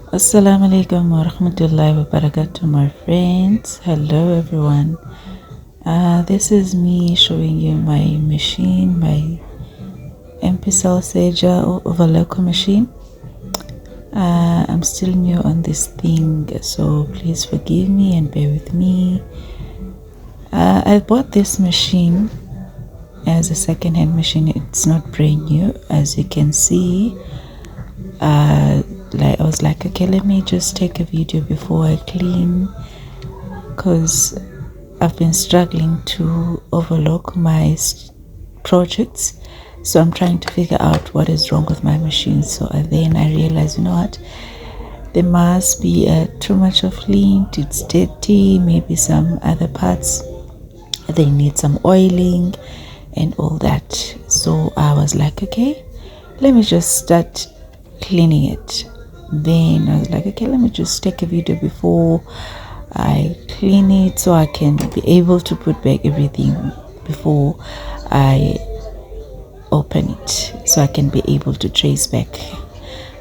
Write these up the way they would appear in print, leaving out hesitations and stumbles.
Assalamu alaikum wa rahmatullahi wa barakatuh, my friends. Hello, everyone. This is me showing you my machine, my empisal or overlocker machine. I'm still new on this thing, so please forgive me and bear with me. I bought this machine as a second-hand machine. It's not brand new, as you can see. I was like, okay, let me just take a video before I clean, because I've been struggling to overlock my projects. So I'm trying to figure out what is wrong with my machine. So then I realized, you know what, there must be too much of lint. It's dirty. Maybe some other parts, they need some oiling and all that. So I was like, okay, let me just start cleaning it. Then I was like, okay, let me just take a video before I clean it, so I can be able to put back everything before I open it, so I can be able to trace back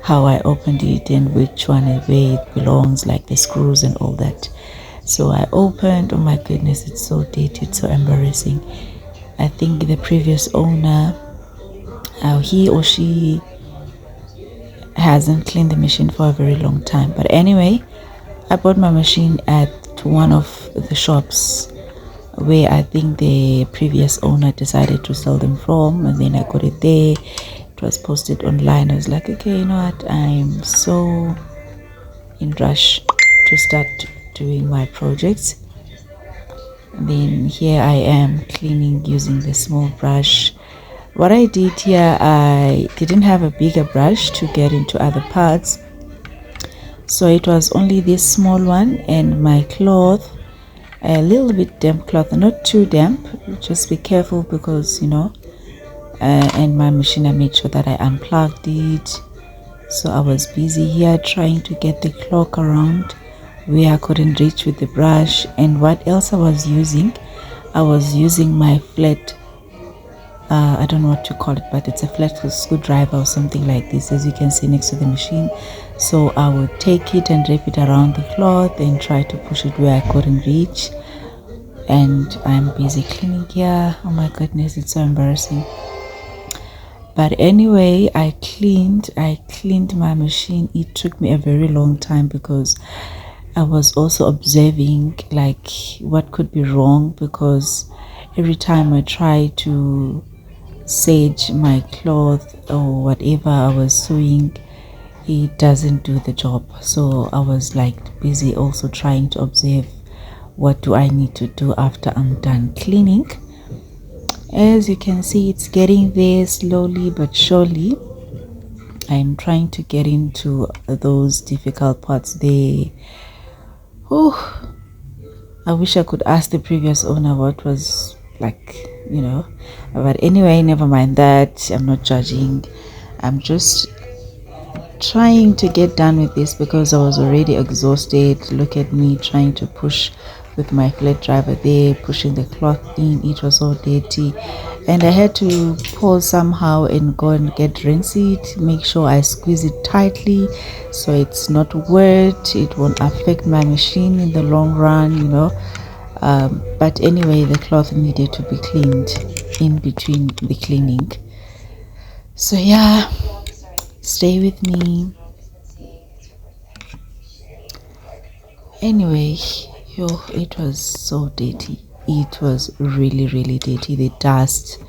how I opened it and which one and where it belongs, like the screws and all that. So I opened. Oh my goodness, it's so dirty, it's so embarrassing. I think the previous owner, he or she hasn't cleaned the machine for a very long time. But anyway, I bought my machine at one of the shops where I think the previous owner decided to sell them from, and then I got it there. It was posted online. I was like, okay, you know what, I'm so in rush to start doing my projects. And then here I am cleaning using the small brush. What I did here, I didn't have a bigger brush to get into other parts, so it was only this small one, and my cloth, a little bit damp cloth, not too damp, just be careful, because and my machine, I made sure that I unplugged it. So I was busy here trying to get the clock around where I couldn't reach with the brush. And what else I was using my flat, I don't know what to call it, but it's a flat screwdriver or something like this, as you can see next to the machine. So I would take it and wrap it around the cloth and try to push it where I couldn't reach. And I'm busy cleaning here. Oh my goodness, it's so embarrassing. But anyway, I cleaned my machine. It took me a very long time, because I was also observing like what could be wrong, because every time I try to sage my cloth or whatever I was sewing, it doesn't do the job. So I was like busy also trying to observe what do I need to do after I'm done cleaning. As you can see, it's getting there slowly but surely. I'm trying to get into those difficult parts there. Oh, I wish I could ask the previous owner what was like, but anyway, never mind that. I'm not judging. I'm just trying to get done with this, because I was already exhausted. Look at me trying to push with my flat driver there, pushing the cloth in. It was so dirty, and I had to pause somehow and go and rinse it, make sure I squeeze it tightly so it's not wet, it won't affect my machine in the long run, but anyway, the cloth needed to be cleaned in between the cleaning. So yeah, stay with me. Anyway, it was so dirty. It was really, really dirty, the dust.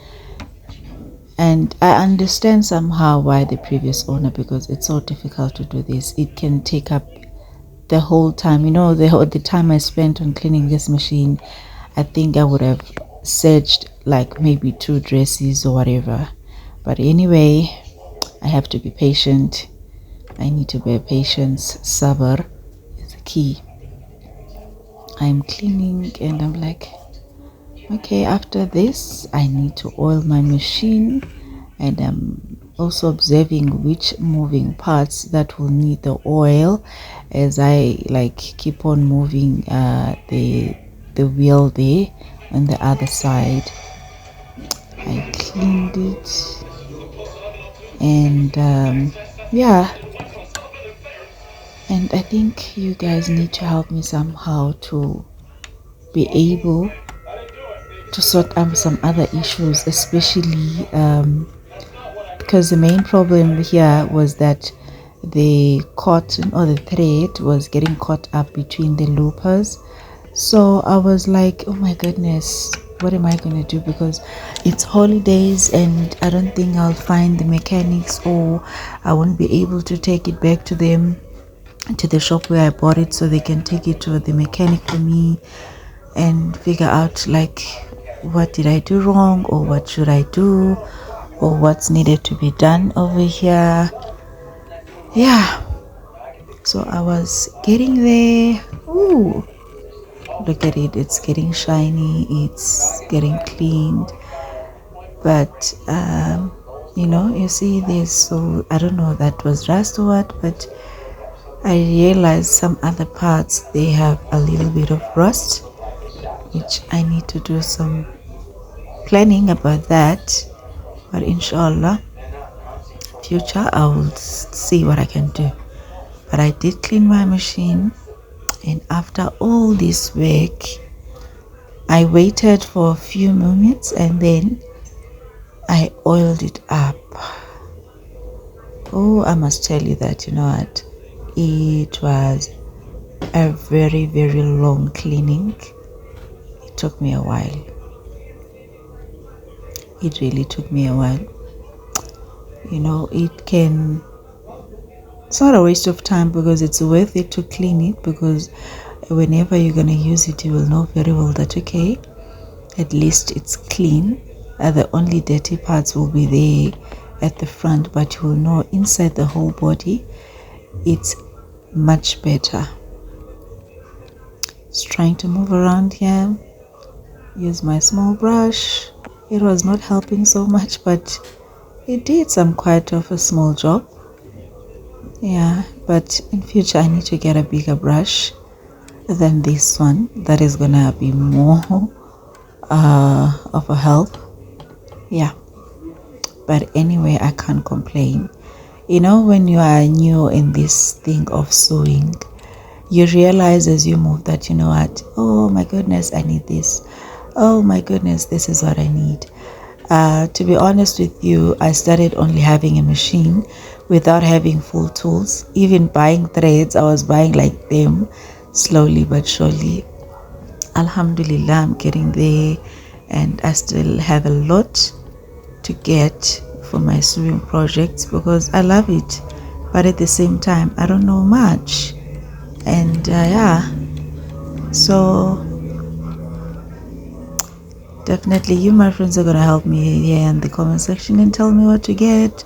And I understand somehow why the previous owner, because it's so difficult to do this. It can take up the whole time. The time I spent on cleaning this machine, I think I would have sedged like maybe 2 dresses or whatever. But anyway, I have to be patient. I need to bear patience. Sabr is the key. I'm cleaning and I'm like, okay, after this I need to oil my machine, and I'm also observing which moving parts that will need the oil as I keep on moving the wheel there on the other side. I cleaned it, and yeah, And I think you guys need to help me somehow to be able to sort out some other issues, especially because the main problem here was that the cotton or the thread was getting caught up between the loopers. So I was like, oh my goodness, what am I going to do? Because it's holidays and I don't think I'll find the mechanics, or I won't be able to take it back to them, to the shop where I bought it, so they can take it to the mechanic for me and figure out like what did I do wrong, or what should I do, or what's needed to be done over here. Yeah, so I was getting there. Ooh, look at it, it's getting shiny, it's getting cleaned. But you see this, so I don't know that was rust or what, but I realized some other parts, they have a little bit of rust, which I need to do some planning about that. But inshallah, future I will see what I can do. But I did clean my machine, and after all this work, I waited for a few moments and then I oiled it up. Oh, I must tell you that, you know what, it was a very, very long cleaning. It took me a while. It really took me a while. It's not a waste of time because it's worth it to clean it, because whenever you're going to use it, you will know very well that, okay, at least it's clean. The only dirty parts will be there at the front, but you will know inside the whole body, it's much better. Just trying to move around here, use my small brush. It was not helping so much, but it did some quite of a small job. Yeah, but in future I need to get a bigger brush than this one. That is gonna be more of a help. Yeah, but anyway, I can't complain. When you are new in this thing of sewing, you realize as you move that, you know what, oh my goodness, I need this. Oh my goodness, this is what I need. To be honest with you, I started only having a machine without having full tools. Even buying threads, I was buying like them slowly but surely. Alhamdulillah, I'm getting there, and I still have a lot to get for my sewing projects because I love it, but at the same time I don't know much. And yeah, so definitely you, my friends, are gonna help me here in the comment section and tell me what to get,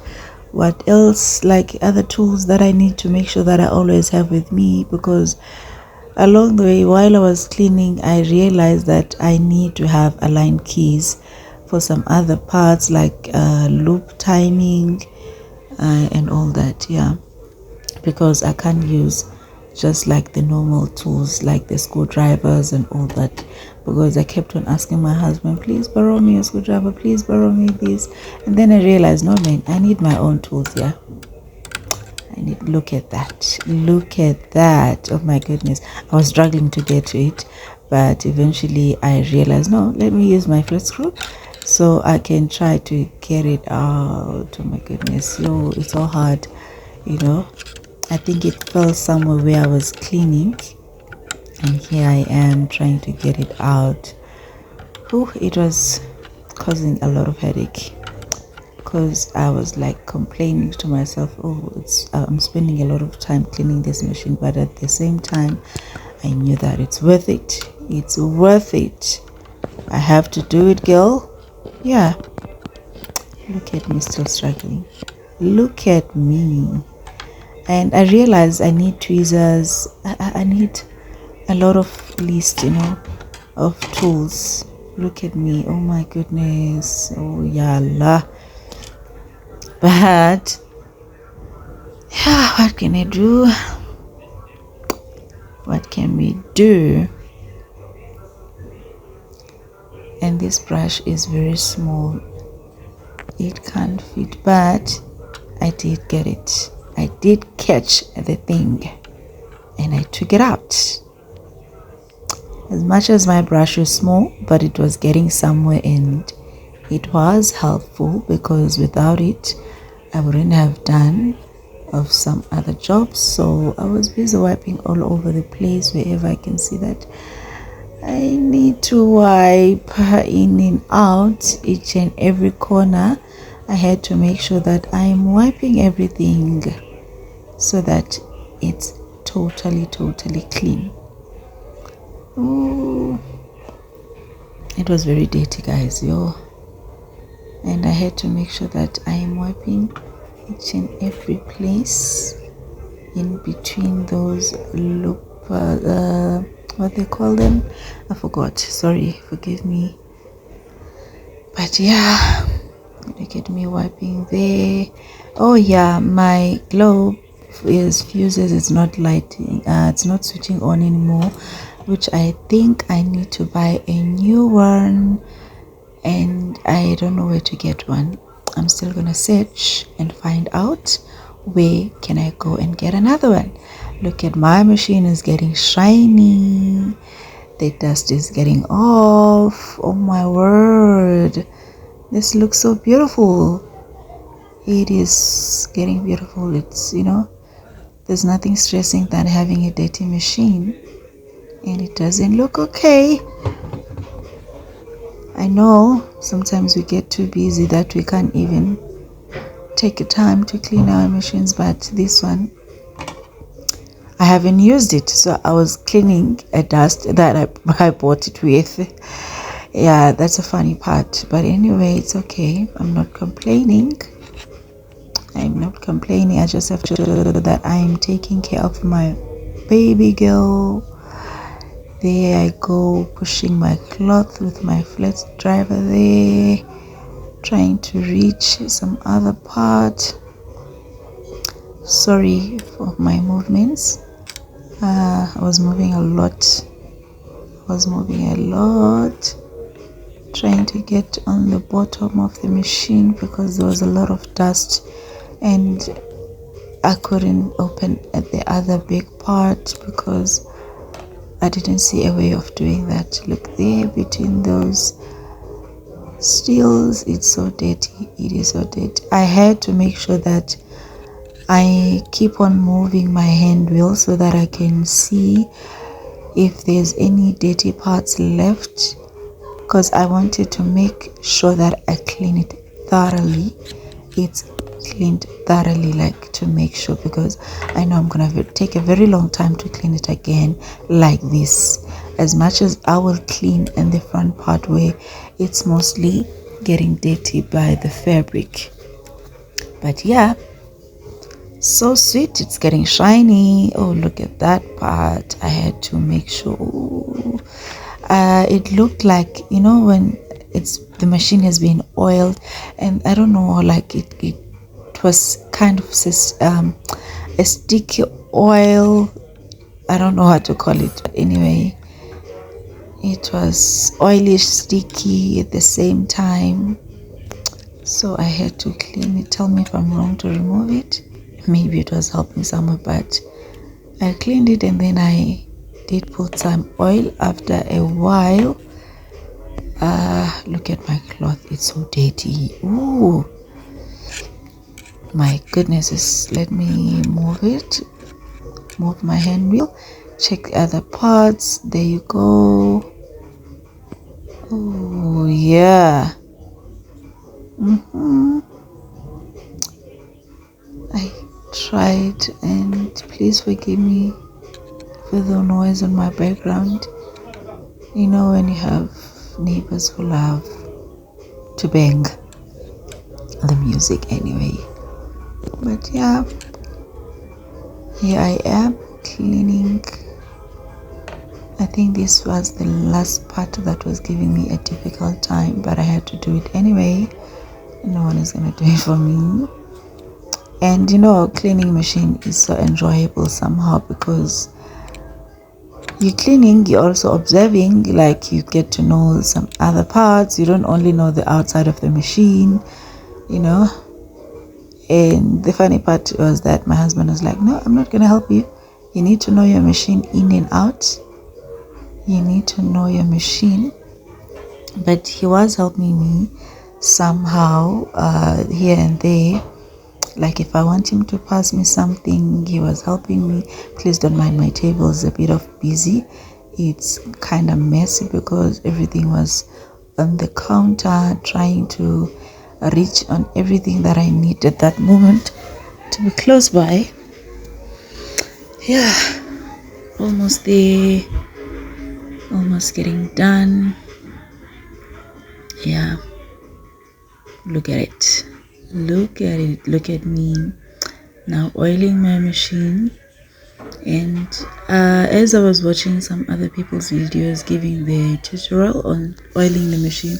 what else, like other tools that I need to make sure that I always have with me, because along the way while I was cleaning, I realized that I need to have aligned keys for some other parts, like loop timing and all that. Yeah, because I can't use just like the normal tools like the screwdrivers and all that, because I kept on asking my husband, please borrow me a screwdriver, please borrow me this. And then I realized, no man, I need my own tools. Yeah, look at that, oh my goodness, I was struggling to get to it, but eventually I realized, no, let me use my flat screw so I can try to get it out. Oh my goodness, it's so hard. I think it fell somewhere where I was cleaning, and here I am trying to get it out. It was causing a lot of headache, because I was like complaining to myself, I'm spending a lot of time cleaning this machine, but at the same time I knew that it's worth it. I have to do it, girl. Yeah, look at me still struggling. Look at me. And I realized I need tweezers. I need a lot of list, of tools. Look at me. Oh my goodness. Oh ya Allah. But yeah, what can I do? What can we do? And this brush is very small. It can't fit, but I did get it. I did catch the thing. and I took it out. As much as my brush is small, but it was getting somewhere, and it was helpful because without it I wouldn't have done of some other jobs. So I was busy wiping all over the place wherever I can see that I need to wipe in and out each and every corner. I had to make sure that I'm wiping everything so that it's totally clean. Ooh, it was very dirty, guys, and I had to make sure that I am wiping each and every place in between those loop what they call them, I forgot, sorry, forgive me. But yeah, look at me wiping there. Oh yeah, my globe is fuses, it's not lighting, it's not switching on anymore, which I think I need to buy a new one, and I don't know where to get one. I'm still gonna search and find out where can I go and get another one. Look at my machine is getting shiny, the dust is getting off. Oh my word, this looks so beautiful. It is getting beautiful. It's, there's nothing stressing than having a dirty machine and it doesn't look okay. I know sometimes we get too busy that we can't even take a time to clean our machines, but this one I haven't used it, so I was cleaning a dust that I bought it with. Yeah, that's a funny part, but anyway, it's okay. I'm not complaining. I just have to show that I am taking care of my baby girl. There I go, pushing my cloth with my flat driver there, trying to reach some other part. Sorry for my movements. I was moving a lot. Trying to get on the bottom of the machine because there was a lot of dust and I couldn't open at the other big part because I didn't see a way of doing that. Look there between those steels, it's so dirty. It is so dirty. I had to make sure that I keep on moving my hand wheel so that I can see if there's any dirty parts left, because I wanted to make sure that I clean it thoroughly. It's cleaned thoroughly, like to make sure, because I know I'm gonna take a very long time to clean it again like this. As much as I will clean in the front part where it's mostly getting dirty by the fabric, but yeah, so sweet, it's getting shiny. Oh, look at that part. I had to make sure. It looked like, when the machine has been oiled, and I don't know, like it was kind of a sticky oil. I don't know how to call it, but anyway, it was oily, sticky at the same time. So I had to clean it. Tell me if I'm wrong to remove it. Maybe it was helping somewhere, but I cleaned it and then I did put some oil after a while. Look at my cloth, it's so dirty. Ooh, my goodness. Let me move my hand wheel, check the other parts. There you go. Oh yeah. I tried, and please forgive me for the noise on my background. When you have neighbors who love to bang the music anyway. But yeah, here I am cleaning. I think this was the last part that was giving me a difficult time, but I had to do it anyway. No one is gonna do it for me. And cleaning machine is so enjoyable somehow, because you're cleaning, you're also observing, like you get to know some other parts. You don't only know the outside of the machine, And the funny part was that my husband was like, no, I'm not gonna help you. You need to know your machine in and out. You need to know your machine. But he was helping me somehow here and there. Like if I want him to pass me something, he was helping me. Please don't mind, my table is a bit of busy. It's kind of messy because everything was on the counter, trying to reach on everything that I need at that moment to be close by. Yeah, almost there, almost getting done. Yeah, look at it, look at me now oiling my machine. And as I was watching some other people's videos giving the tutorial on oiling the machine,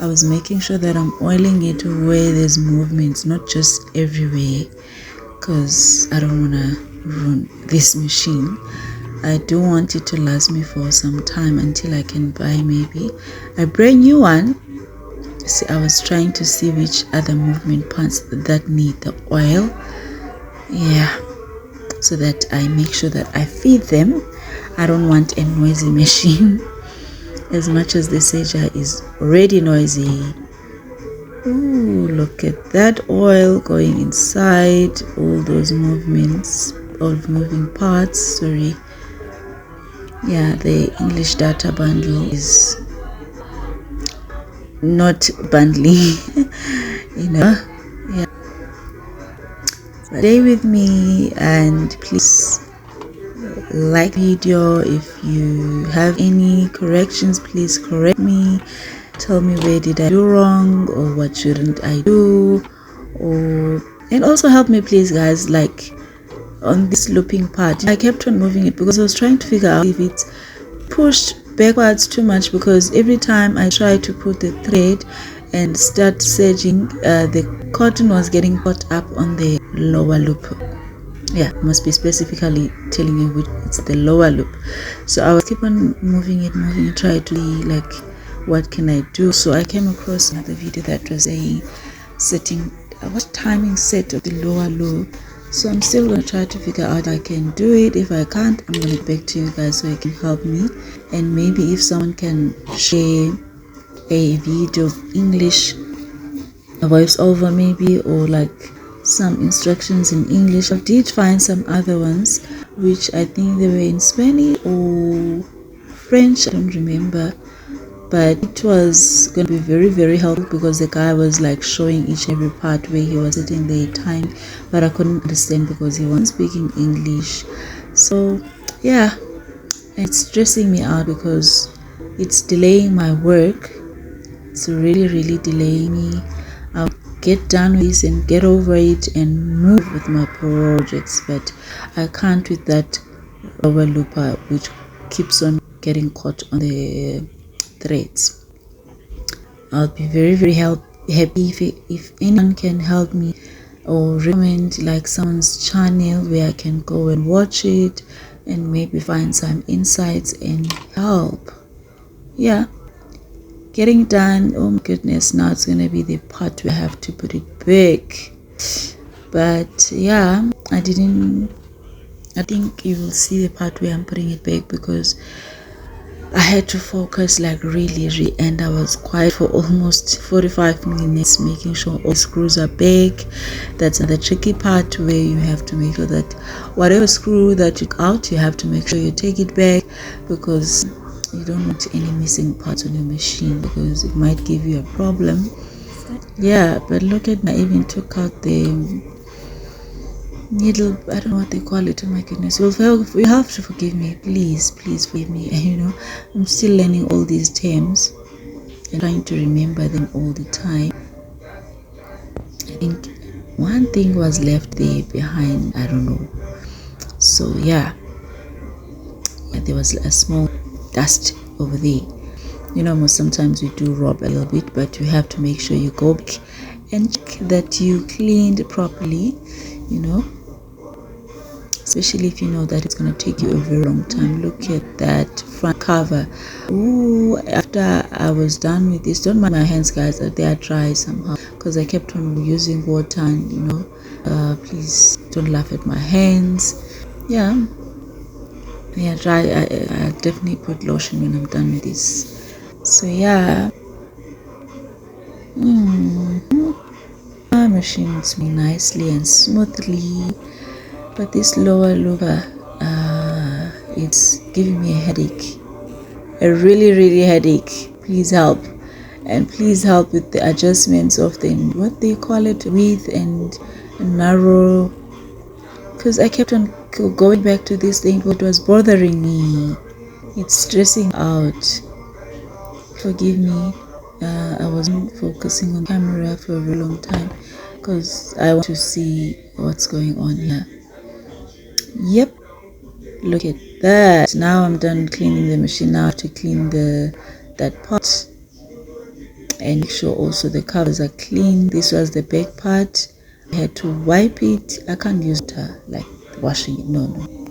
I was making sure that I'm oiling it where there's movements, not just everywhere, because I don't want to ruin this machine. I do want it to last me for some time until I can buy maybe a brand new one. See, I was trying to see which other movement parts that need the oil. Yeah, so that I make sure that I feed them. I don't want a noisy machine. As much as the Seja is already noisy. Ooh, look at that oil going inside all those movements, all moving parts. Sorry. Yeah, the English data bundle is not bundling. Yeah. Stay with me and please like video. If you have any corrections, please correct me. Tell me where did I do wrong or what shouldn't I do, and also help me please guys, like on this looping part. I kept on moving it because I was trying to figure out if it's pushed backwards too much, because every time I try to put the thread and start serging, the cotton was getting caught up on the lower loop. Yeah, must be specifically telling you which it's the lower loop. So I was keep on moving it, try to see like what can I do. So I came across another video that was setting what timing set of the lower loop. So I'm still going to try to figure out I can do it. If I can't, I'm going to get back to you guys so you can help me. And maybe if someone can share a video of English, a voiceover maybe, or like some instructions in English. I did find some other ones which I think they were in Spanish or French, I don't remember. But it was going to be very, very helpful because the guy was like showing each and every part where he was sitting the time, but I couldn't understand because he wasn't speaking English. So yeah, it's stressing me out because it's delaying my work. It's really, really delaying me. I'll get done with this and get over it and move with my projects, but I can't with that lower looper which keeps on getting caught on the threads. I'll be very, very happy if anyone can help me or recommend like someone's channel where I can go and watch it and maybe find some insights and help. Yeah, getting done. Oh my goodness, now it's gonna be the part where I have to put it back. But yeah, I think you will see the part where I'm putting it back because I had to focus like really, and I was quiet for almost 45 minutes making sure all screws are back. That's the tricky part where you have to make sure that whatever screw that you out, you have to make sure you take it back because you don't want any missing parts on your machine because it might give you a problem. Yeah, but look at me, I even took out the needle, I don't know what they call it. Oh my goodness, you have to forgive me, please forgive me. And I'm still learning all these terms and trying to remember them all the time. I think one thing was left there behind, I don't know. So yeah, there was a small dust over there. Most sometimes we do rub a little bit, but you have to make sure you go back and check that you cleaned properly, especially if you know that it's going to take you a very long time. Look at that front cover. Ooh, after I was done with this, don't mind my hands guys, that they are dry somehow because I kept on using water and please don't laugh at my hands. Yeah, Yeah, dry. I definitely put lotion when I'm done with this. So yeah, my machines me nicely and smoothly, but this lower lower, it's giving me a headache, a really headache. Please help, and please help with the adjustments of the what they call it, width and narrow, because I kept on going back to this thing. What was bothering me? It's stressing out. Forgive me. I wasn't focusing on camera for a very long time because I want to see what's going on here. Yep, look at that. Now I'm done cleaning the machine. Now I have to clean that part and make sure also the covers are clean. This was the back part. I had to wipe it. I can't use water like washing it. No.